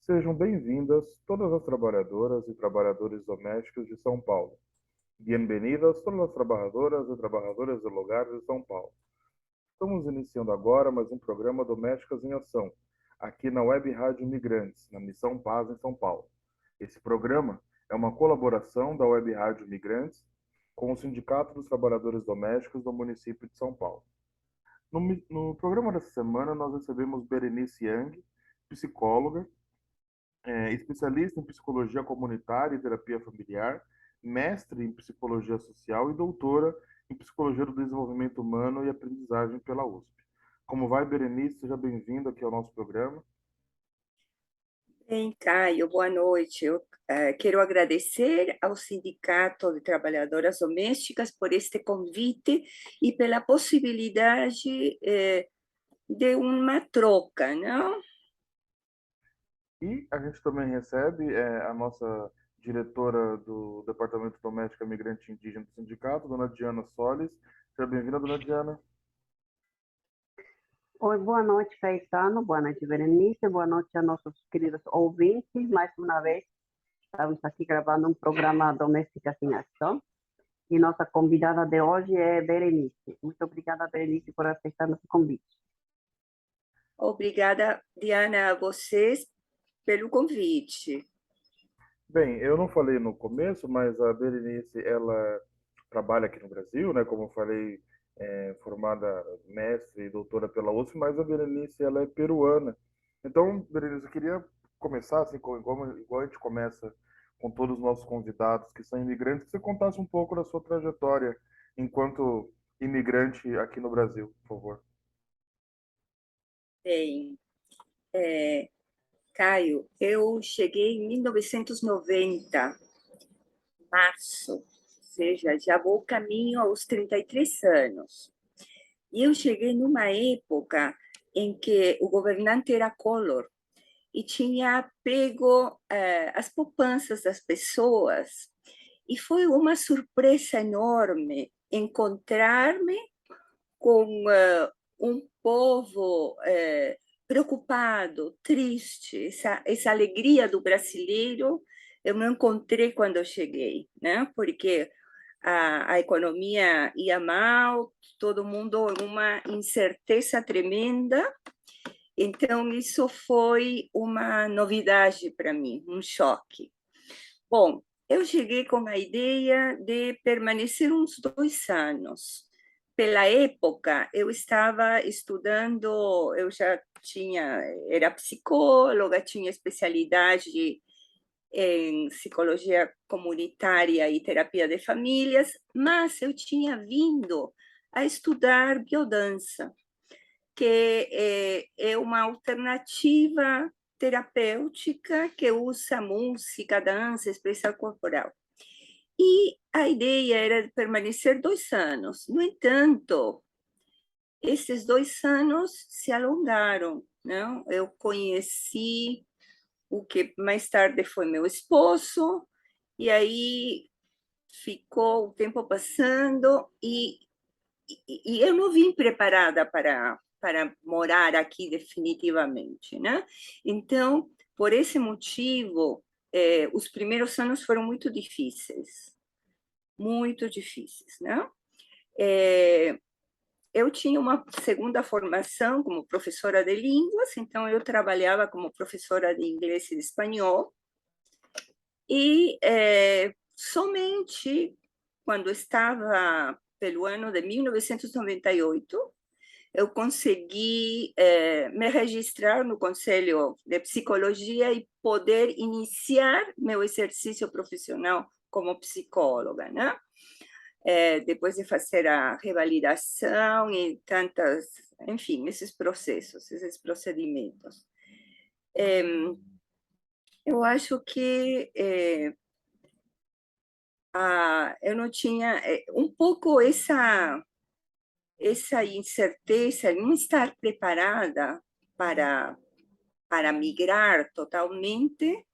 Sejam bem-vindas todas as trabalhadoras e trabalhadores domésticos de São Paulo. Bienvenidas todas as trabalhadoras e trabalhadores do hogar de São Paulo. Estamos iniciando agora mais um programa Domésticas em Ação, aqui na Web Rádio Migrantes, na Missão Paz, em São Paulo. Esse programa é uma colaboração da Web Rádio Migrantes com o Sindicato dos Trabalhadores Domésticos do município de São Paulo. No programa dessa semana, nós recebemos Berenice Yang, psicóloga, especialista em psicologia comunitária e terapia familiar, mestre em psicologia social e doutora em psicologia do desenvolvimento humano e aprendizagem pela USP. Como vai, Berenice? Seja bem-vindo aqui ao nosso programa. Bem, Caio, boa noite. Eu quero agradecer ao Sindicato de Trabalhadoras Domésticas por este convite e pela possibilidade de uma troca, não? E a gente também recebe a nossa diretora do Departamento Doméstica Migrante Indígena do Sindicato, dona Diana Solis. Seja bem-vinda, dona Diana. Oi, boa noite, Caetano, boa noite, Berenice, boa noite a nossos queridos ouvintes. Mais uma vez, estamos aqui gravando um programa Domésticas em Ação e nossa convidada de hoje é Berenice. Muito obrigada, Berenice, por aceitar nosso convite. Obrigada, Diana, a vocês pelo convite. Bem, eu não falei no começo, mas a Berenice, ela trabalha aqui no Brasil, né? Como eu falei, formada mestre e doutora pela USP, mas a Berenice, ela é peruana. Então, Berenice, eu queria começar, assim, igual a gente começa com todos os nossos convidados que são imigrantes, que você contasse um pouco da sua trajetória enquanto imigrante aqui no Brasil, por favor. Bem, Caio, eu cheguei em 1990, março, ou seja, já vou caminho aos 33 anos. E eu cheguei numa época em que o governante era Collor e tinha pego as poupanças das pessoas. E foi uma surpresa enorme encontrar-me com um povo preocupado, triste, essa alegria do brasileiro eu não encontrei quando eu cheguei, né? Porque a economia ia mal, todo mundo em uma incerteza tremenda. Então, isso foi uma novidade para mim, um choque. Bom, eu cheguei com a ideia de permanecer uns 2 anos. Pela época, eu estava estudando, eu já tinha, era psicóloga, tinha especialidade em psicologia comunitária e terapia de famílias, mas eu tinha vindo a estudar biodança, que é uma alternativa terapêutica que usa música, dança, expressão corporal. E a ideia era permanecer 2 anos. No entanto, esses 2 anos se alongaram. Não? Eu conheci o que mais tarde foi meu esposo, e aí ficou o tempo passando e eu não vim preparada para morar aqui definitivamente, né? Então, por esse motivo, os primeiros anos foram muito difíceis, né? Eu tinha uma segunda formação como professora de línguas, então eu trabalhava como professora de inglês e de espanhol, e somente quando estava pelo ano de 1998, eu consegui me registrar no Conselho de Psicologia e poder iniciar meu exercício profissional como psicóloga, né? Depois de fazer a revalidação e tantas, enfim, esses processos, esses procedimentos. Eu acho que eu não tinha um pouco essa incerteza, não estar preparada para migrar totalmente,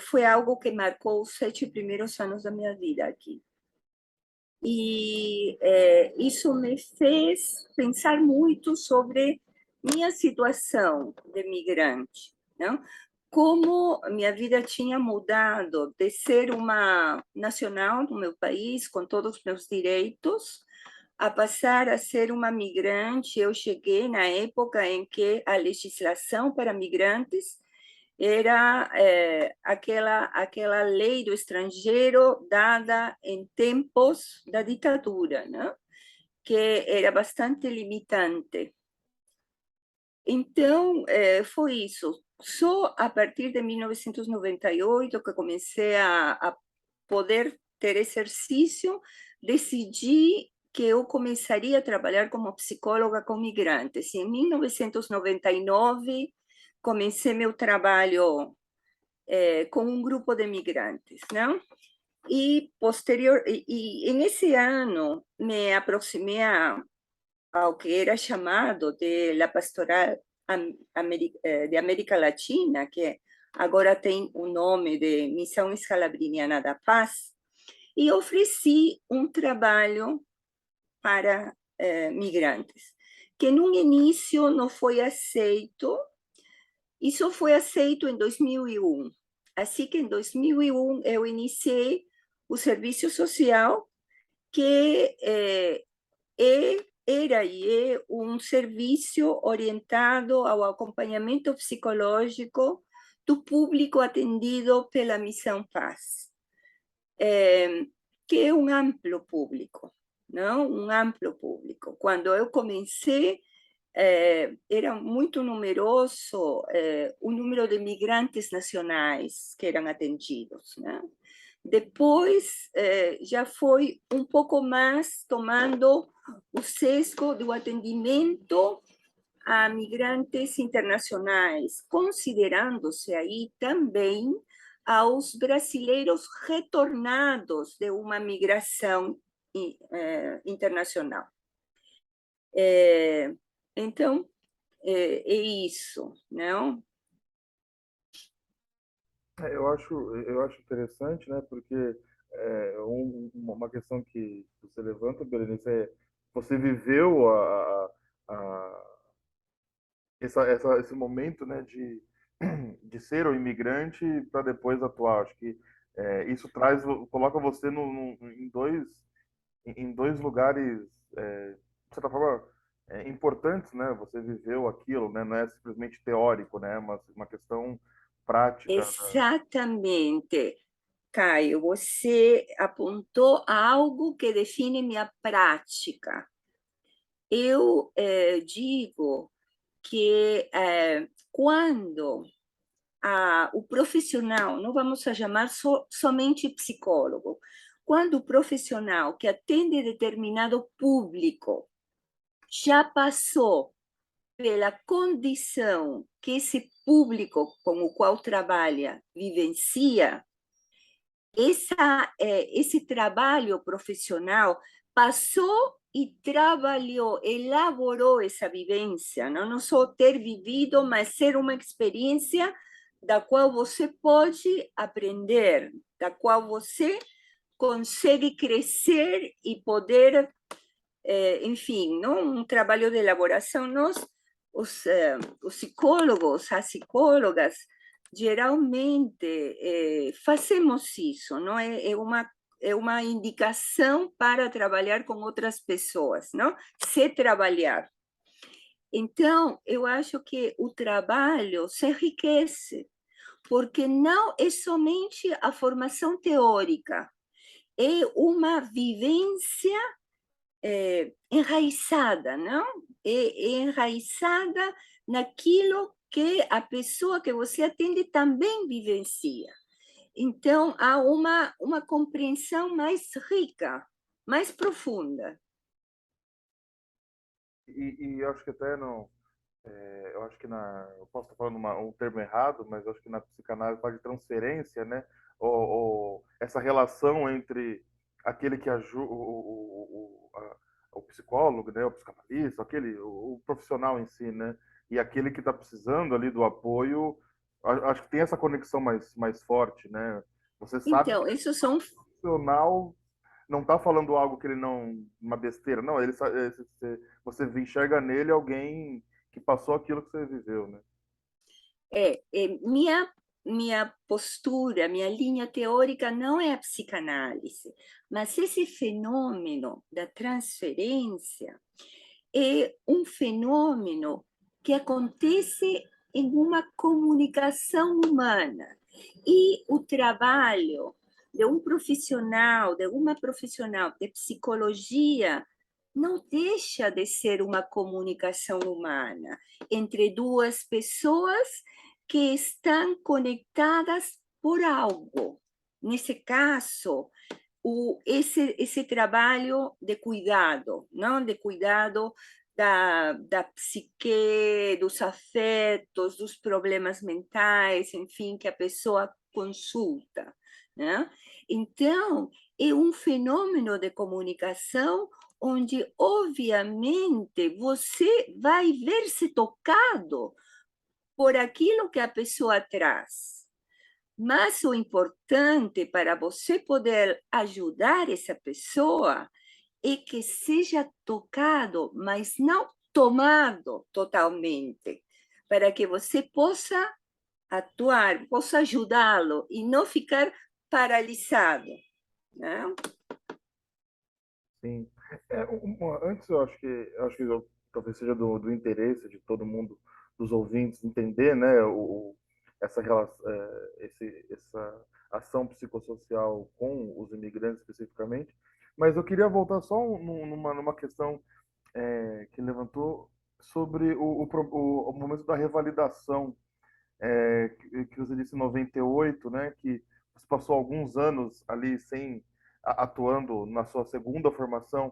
foi algo que marcou os 7 primeiros anos da minha vida aqui. E isso me fez pensar muito sobre minha situação de migrante, não? como minha vida tinha mudado de ser uma nacional no meu país, com todos os meus direitos, a passar a ser uma migrante. Eu cheguei na época em que a legislação para migrantes era aquela lei do estrangeiro dada em tempos da ditadura, né? Que era bastante limitante. Então, foi isso. Só a partir de 1998 que comecei a poder ter exercício, decidi que eu começaria a trabalhar como psicóloga com migrantes. Em 1999, comecei meu trabalho com um grupo de migrantes, não? E nesse ano me aproximei ao que era chamado de la pastoral de América Latina, que agora tem o nome de Missão Escalabriniana da Paz, e ofereci um trabalho para migrantes, que no início não foi aceito. Isso foi aceito em 2001. Assim que em 2001 eu iniciei o serviço social, que era e é um serviço orientado ao acompanhamento psicológico do público atendido pela Missão Paz, que é um amplo público, não? Um amplo público. Quando eu comecei, era muito numeroso o número de migrantes nacionais que eram atendidos, né? Depois, já foi um pouco mais tomando o sesgo do atendimento a migrantes internacionais, considerando-se aí também aos brasileiros retornados de uma migração internacional. Então, é isso, não? Eu acho interessante, né? Porque uma questão que você levanta, Berenice, é você viveu esse momento, né, de ser um imigrante para depois atuar. Acho que isso coloca você em dois lugares, de certa forma, importantes, né? Você viveu aquilo, né? Não é simplesmente teórico, né? Uma questão prática. Exatamente. Caio, você apontou algo que define minha prática. Eu digo que quando o profissional, não vamos a chamar somente psicólogo, quando o profissional que atende determinado público já passou pela condição que esse público com o qual trabalha vivencia, esse trabalho profissional passou e trabalhou, elaborou essa vivência, não só ter vivido, mas ser uma experiência da qual você pode aprender, da qual você consegue crescer e poder, enfim, não? Um trabalho de elaboração. Nós, os psicólogos, as psicólogas, geralmente fazemos isso, não é uma indicação para trabalhar com outras pessoas, não? Se trabalhar. Então, eu acho que o trabalho se enriquece, porque não é somente a formação teórica, é uma vivência enraizada, não? É enraizada naquilo que a pessoa que você atende também vivencia. Então, há uma compreensão mais rica, mais profunda. E eu acho que até não. Eu acho que eu posso estar falando um termo errado, mas eu acho que na psicanálise fala de transferência, né? Ou essa relação entre aquele que ajuda o psicólogo, né? O psicanalista, o profissional em si, né? E aquele que está precisando ali do apoio, acho que tem essa conexão mais forte, né? Você sabe Então, que isso são o profissional não está falando algo que ele não, uma besteira, não. Você enxerga nele alguém que passou aquilo que você viveu, né? minha minha postura, minha linha teórica não é a psicanálise, mas esse fenômeno da transferência é um fenômeno que acontece em uma comunicação humana. E o trabalho de um profissional, de uma profissional de psicologia, não deixa de ser uma comunicação humana entre duas pessoas que estão conectadas por algo. Nesse caso, esse trabalho de cuidado, não? De cuidado da psique, dos afetos, dos problemas mentais, enfim, que a pessoa consulta, né? Então, é um fenômeno de comunicação onde, obviamente, você vai ver-se tocado por aquilo que a pessoa traz. Mas o importante para você poder ajudar essa pessoa é que seja tocado, mas não tomado totalmente, para que você possa atuar, possa ajudá-lo e não ficar paralisado, né? Sim. Antes, eu acho que talvez seja do interesse de todo mundo, dos ouvintes, entender, né, essa relação, essa ação psicossocial com os imigrantes especificamente. Mas eu queria voltar só numa questão que levantou sobre o momento da revalidação, que você disse em 98, né, que você passou alguns anos ali sem atuando na sua segunda formação,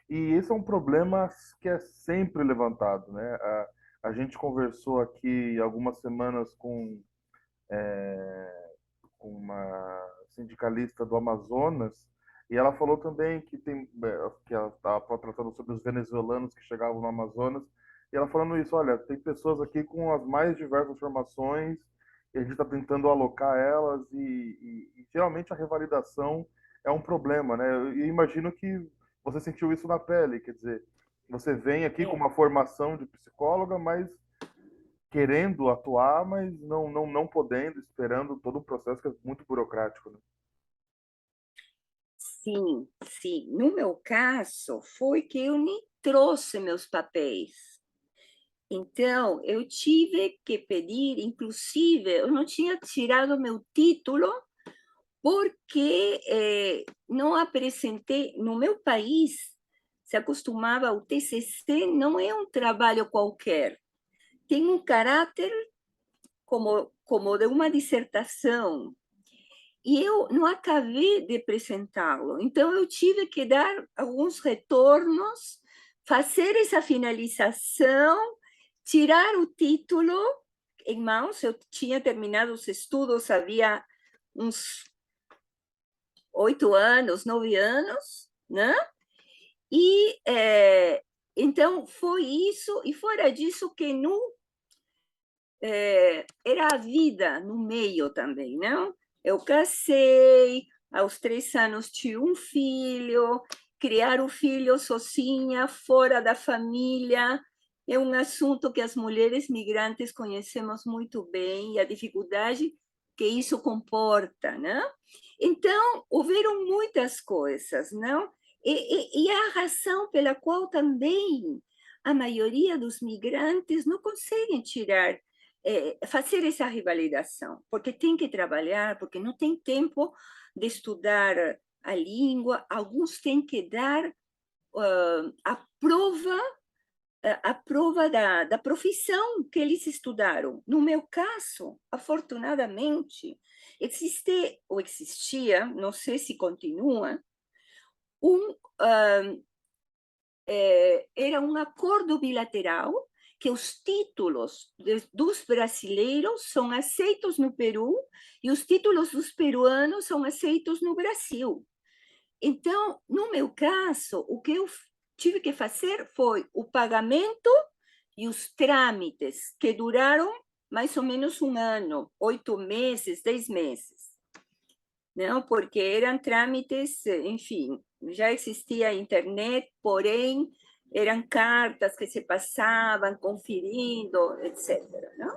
e esse é um problema que é sempre levantado, né? A gente conversou aqui algumas semanas com uma sindicalista do Amazonas, e ela falou também que ela estava tratando sobre os venezuelanos que chegavam no Amazonas, e ela falando isso, olha, tem pessoas aqui com as mais diversas formações, e a gente está tentando alocar elas, e geralmente a revalidação é um problema, né? Eu imagino que você sentiu isso na pele, quer dizer, você vem aqui com É, uma formação de psicóloga, mas querendo atuar, mas não podendo, esperando todo o processo que é muito burocrático, né? sim, sim. No meu caso, foi que eu nem trouxe meus papéis. Então, eu tive que pedir, inclusive, eu não tinha tirado meu título porque não apresentei, no meu país, se acostumava, o TCC não é um trabalho qualquer, tem um caráter como de uma dissertação, e eu não acabei de apresentá-lo, então eu tive que dar alguns retornos, fazer essa finalização, tirar o título em mãos, eu tinha terminado os estudos, havia uns 8 anos, 9 anos, né? E então foi isso, e fora disso que não era a vida no meio também, não? Eu casei, aos 3 anos tinha um filho, criar o filho sozinha, fora da família, é um assunto que as mulheres migrantes conhecemos muito bem, e a dificuldade que isso comporta, né? Então, houveram muitas coisas, não? E a razão pela qual também a maioria dos migrantes não conseguem tirar, fazer essa revalidação, porque tem que trabalhar, porque não tem tempo de estudar a língua, alguns têm que dar a prova da profissão que eles estudaram. No meu caso, afortunadamente, existe ou existia, não sei se continua, um, era um acordo bilateral que os títulos dos brasileiros são aceitos no Peru e os títulos dos peruanos são aceitos no Brasil. Então, no meu caso, o que eu tive que fazer foi o pagamento e os trâmites, que duraram mais ou menos um ano, 8 meses, 10 meses. Não, porque eram trâmites, enfim, já existia a internet, porém, eram cartas que se passavam, conferindo, etc. Não?